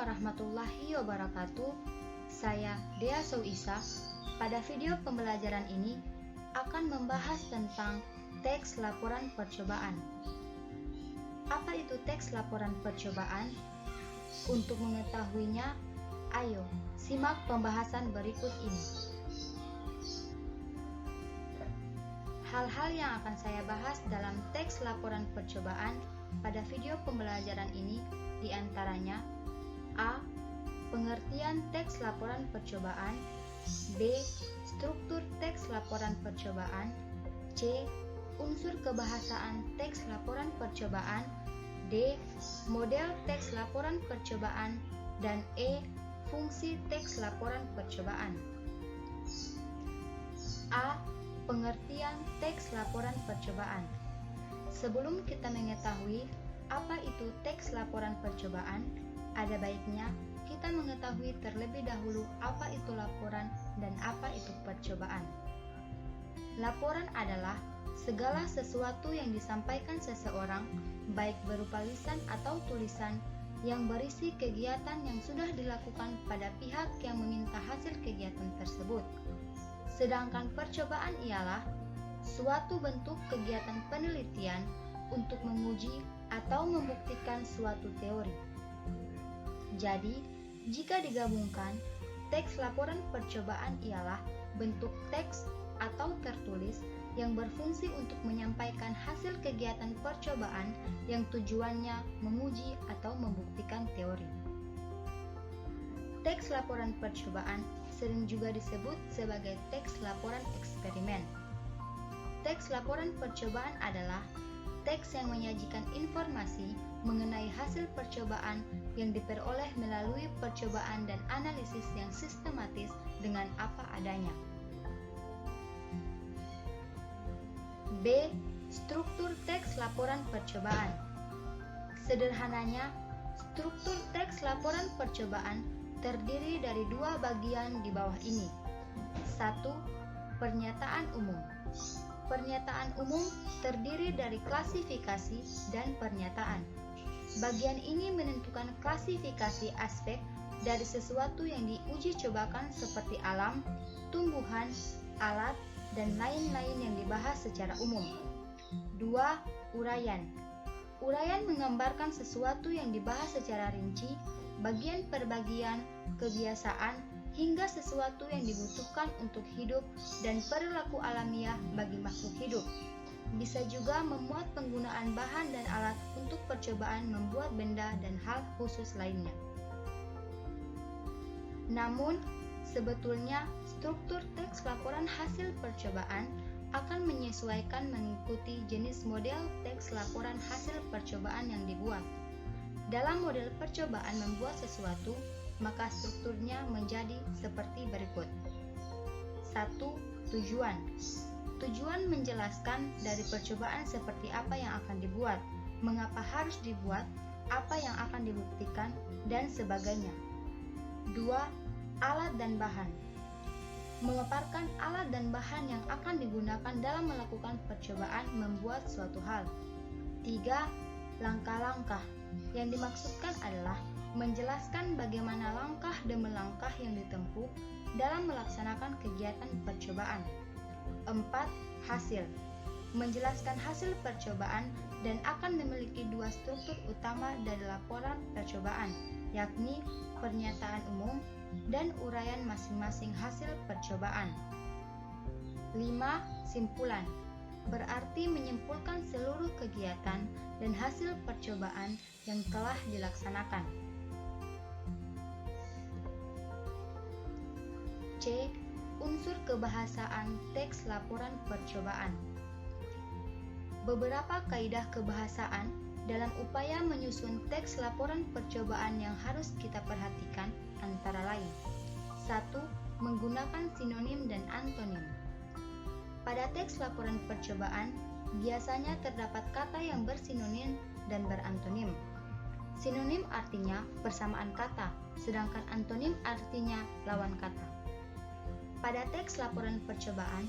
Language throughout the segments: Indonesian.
warahmatullahi wabarakatuh. Saya Dea Souisa. Pada video pembelajaran ini akan membahas tentang teks laporan percobaan. Apa itu teks laporan percobaan? Untuk mengetahuinya, ayo simak pembahasan berikut ini. Hal-hal yang akan saya bahas dalam teks laporan percobaan pada video pembelajaran ini diantaranya: A. Pengertian teks laporan percobaan. B. Struktur teks laporan percobaan. C. Unsur kebahasaan teks laporan percobaan. D. Model teks laporan percobaan. Dan E. Fungsi teks laporan percobaan. A. Pengertian teks laporan percobaan. Sebelum kita mengetahui apa itu teks laporan percobaan, ada baiknya kita mengetahui terlebih dahulu apa itu laporan dan apa itu percobaan. Laporan adalah segala sesuatu yang disampaikan seseorang, baik berupa lisan atau tulisan, yang berisi kegiatan yang sudah dilakukan pada pihak yang meminta hasil kegiatan tersebut. Sedangkan percobaan ialah suatu bentuk kegiatan penelitian untuk menguji atau membuktikan suatu teori. Jadi, jika digabungkan, teks laporan percobaan ialah bentuk teks atau tertulis yang berfungsi untuk menyampaikan hasil kegiatan percobaan yang tujuannya menguji atau membuktikan teori. Teks laporan percobaan sering juga disebut sebagai teks laporan eksperimen. Teks laporan percobaan adalah teks yang menyajikan informasi mengenai hasil percobaan yang diperoleh melalui percobaan dan analisis yang sistematis dengan apa adanya. B. Struktur teks laporan percobaan. Sederhananya, struktur teks laporan percobaan terdiri dari dua bagian di bawah ini. 1. Pernyataan umum. Pernyataan umum terdiri dari klasifikasi dan pernyataan. Bagian ini menentukan klasifikasi aspek dari sesuatu yang diuji cobakan seperti alam, tumbuhan, alat, dan lain-lain yang dibahas secara umum. 2. Uraian. Uraian menggambarkan sesuatu yang dibahas secara rinci, bagian per bagian, kebiasaan, hingga sesuatu yang dibutuhkan untuk hidup dan perilaku alamiah bagi makhluk hidup. Bisa juga memuat penggunaan bahan dan alat untuk percobaan membuat benda dan hal khusus lainnya. Namun, sebetulnya struktur teks laporan hasil percobaan akan menyesuaikan mengikuti jenis model teks laporan hasil percobaan yang dibuat. Dalam model percobaan membuat sesuatu, maka strukturnya menjadi seperti berikut. 1. Tujuan. Tujuan menjelaskan dari percobaan seperti apa yang akan dibuat, mengapa harus dibuat, apa yang akan dibuktikan, dan sebagainya. 2. Alat dan bahan. Memaparkan alat dan bahan yang akan digunakan dalam melakukan percobaan membuat suatu hal. 3. Langkah-langkah. Yang dimaksudkan adalah menjelaskan bagaimana langkah demi langkah yang ditempuh dalam melaksanakan kegiatan percobaan. 4. Hasil. Menjelaskan hasil percobaan dan akan memiliki dua struktur utama dari laporan percobaan, yakni pernyataan umum dan uraian masing-masing hasil percobaan. 5. Simpulan. Berarti menyimpulkan seluruh kegiatan dan hasil percobaan yang telah dilaksanakan. C. Unsur kebahasaan teks laporan percobaan. Beberapa kaidah kebahasaan dalam upaya menyusun teks laporan percobaan yang harus kita perhatikan antara lain: 1. Menggunakan sinonim dan antonim. Pada teks laporan percobaan, biasanya terdapat kata yang bersinonim dan berantonim. Sinonim artinya persamaan kata, sedangkan antonim artinya lawan kata. Pada teks laporan percobaan,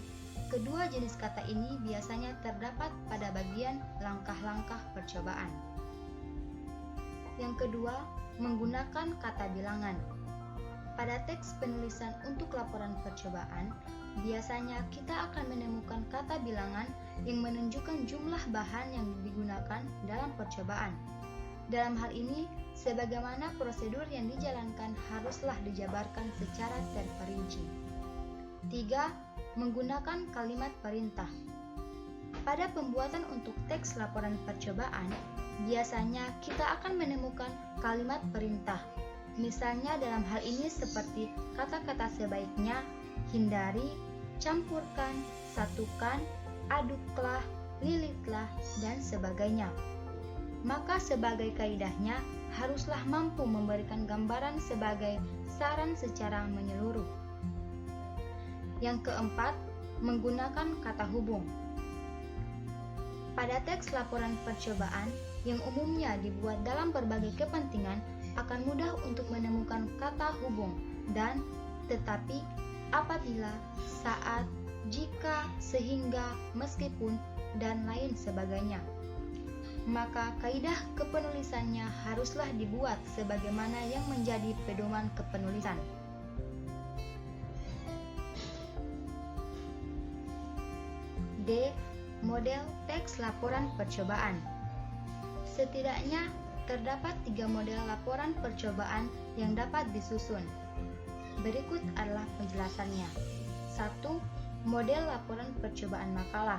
kedua jenis kata ini biasanya terdapat pada bagian langkah-langkah percobaan. Yang kedua, menggunakan kata bilangan. Pada teks penulisan untuk laporan percobaan, biasanya kita akan menemukan kata bilangan yang menunjukkan jumlah bahan yang digunakan dalam percobaan. Dalam hal ini, sebagaimana prosedur yang dijalankan haruslah dijabarkan secara terperinci. 3. Menggunakan kalimat perintah. Pada pembuatan untuk teks laporan percobaan, biasanya kita akan menemukan kalimat perintah. Misalnya dalam hal ini seperti kata-kata sebaiknya, hindari, campurkan, satukan, aduklah, lilitlah, dan sebagainya. Maka sebagai kaidahnya, haruslah mampu memberikan gambaran sebagai saran secara menyeluruh. Yang keempat, menggunakan kata hubung. Pada teks laporan percobaan yang umumnya dibuat dalam berbagai kepentingan, akan mudah untuk menemukan kata hubung dan, tetapi, apabila, saat, jika, sehingga, meskipun, dan lain sebagainya. Maka kaidah kepenulisannya haruslah dibuat sebagaimana yang menjadi pedoman kepenulisan. D. Model teks laporan percobaan. Setidaknya terdapat 3 model laporan percobaan yang dapat disusun. Berikut adalah penjelasannya. 1. Model laporan percobaan makalah.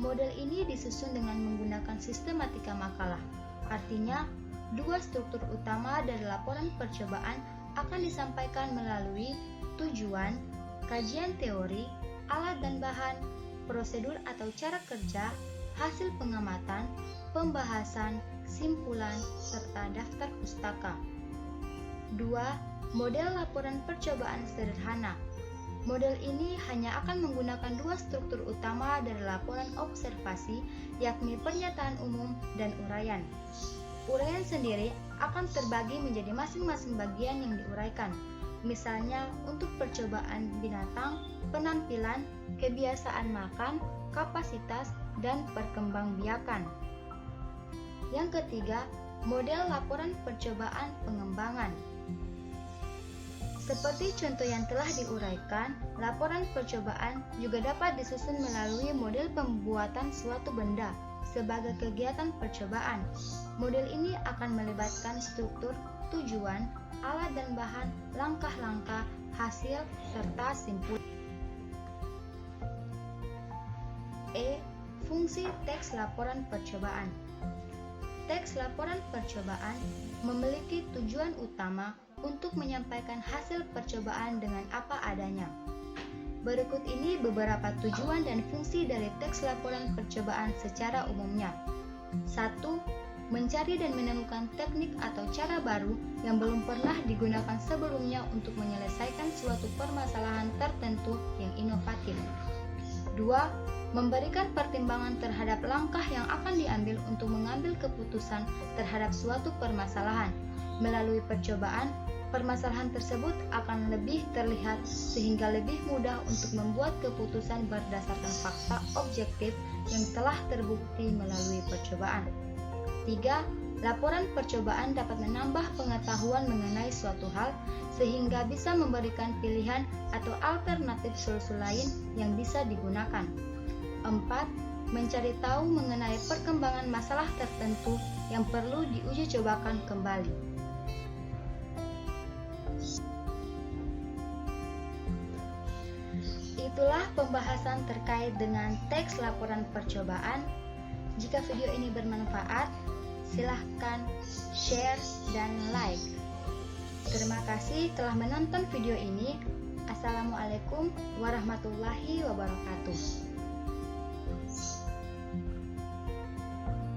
Model ini disusun dengan menggunakan sistematika makalah. Artinya, 2 struktur utama dari laporan percobaan akan disampaikan melalui tujuan, kajian teori, alat dan bahan, prosedur atau cara kerja, hasil pengamatan, pembahasan, simpulan, serta daftar pustaka. 2. Model laporan percobaan sederhana. Model ini hanya akan menggunakan 2 struktur utama dari laporan observasi, yakni pernyataan umum dan uraian. Uraian sendiri akan terbagi menjadi masing-masing bagian yang diuraikan. Misalnya untuk percobaan binatang, penampilan, kebiasaan makan, kapasitas, dan perkembangbiakan. Yang ketiga, model laporan percobaan pengembangan. Seperti contoh yang telah diuraikan, laporan percobaan juga dapat disusun melalui model pembuatan suatu benda sebagai kegiatan percobaan. Model ini akan melibatkan struktur, tujuan, alat dan bahan, langkah-langkah, hasil, serta simpul. E. Fungsi teks laporan percobaan. Teks laporan percobaan memiliki tujuan utama untuk menyampaikan hasil percobaan dengan apa adanya. Berikut ini beberapa tujuan dan fungsi dari teks laporan percobaan secara umumnya. 1. Mencari dan menemukan teknik atau cara baru yang belum pernah digunakan sebelumnya untuk menyelesaikan suatu permasalahan tertentu yang inovatif. 2. Memberikan pertimbangan terhadap langkah yang akan diambil untuk mengambil keputusan terhadap suatu permasalahan. Melalui percobaan, permasalahan tersebut akan lebih terlihat sehingga lebih mudah untuk membuat keputusan berdasarkan fakta objektif yang telah terbukti melalui percobaan. 3. Laporan percobaan dapat menambah pengetahuan mengenai suatu hal sehingga bisa memberikan pilihan atau alternatif solusi lain yang bisa digunakan. 4. Mencari tahu mengenai perkembangan masalah tertentu yang perlu diuji cobakan kembali. Itulah pembahasan terkait dengan teks laporan percobaan. Jika video ini bermanfaat, silahkan share dan like. Terima kasih telah menonton video ini. Assalamualaikum warahmatullahi wabarakatuh.